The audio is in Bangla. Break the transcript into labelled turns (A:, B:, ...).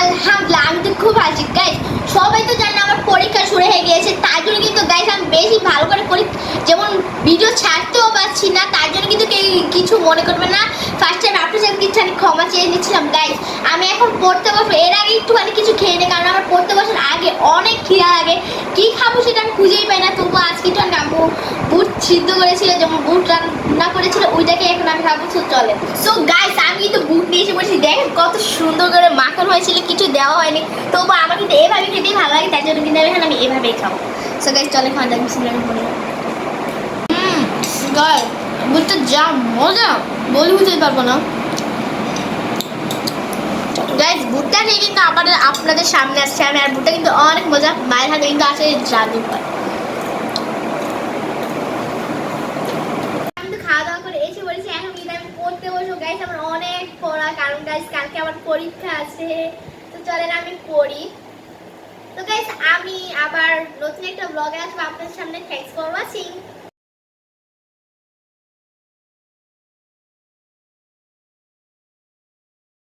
A: আলহামদুলিল্লাহ, আমি তো খুব আছি গাইস। সবাই তো জানেন আমার পরীক্ষা শুরু হয়ে গিয়েছে, তার জন্য কিন্তু গাইস আমি বেশি ভালো করে যেমন ভিডিও ছাড়তেও পারছি না, তার জন্য কিন্তু কেউ কিছু মনে করবে না। ফার্স্ট টাইম আপনার সাথে কিছু আমি ক্ষমা চেয়ে নিচ্ছিলাম গাইস। আমি এখন পড়তে বসবো, এর আগে একটুখানি কিছু খেয়ে নিই, কারণ আমার পড়তে বসার আগে অনেক খিদা লাগে। কি খাবো সেটা আমি খুঁজেই পাই না। তবু আজকে একটু আম্মু বুট সিদ্ধ করেছিল, যেমন বুট রান্না করেছিল, ওইটাকে এখন আমি খাবো। তো চলে। সো গাইস আমি কিন্তু বুট নিয়ে এসে বলছি, দেখেন কত সুন্দর করে মাখন হয়েছিল, কিছু দেওয়া হয়নি। তবু আমার কিন্তু এভাবে খেতেই ভালো লাগে, তাই জন্য কিন্তু এখন আমি এভাবেই খাবো। সো গাইস চলে খাওয়া যাক, বিসমিল্লাহ করে। গাইস বুটটা যা মজা বলে বুঝতে পারবো না গাইস। বুটটা নিয়ে কিন্তু আবার আপনাদের সামনে আসছে আমি, আর বুটটা কিন্তু অনেক মজা। মায়ের হাতে কিন্তু আসে জাদু হয়। খাওয়া দাওয়া করে এসে বলেছি এখন কিন্তু আমি পড়তে বসবো গাইস। আমার অনেক পড়া, কারণ গাইস কালকে আমার পরীক্ষা আছে। তো চলেন আমি পড়ি। তো গাইস আমি আবার নতুন একটা ব্লগে আসবো আপনাদের সামনে। Thanks for watching.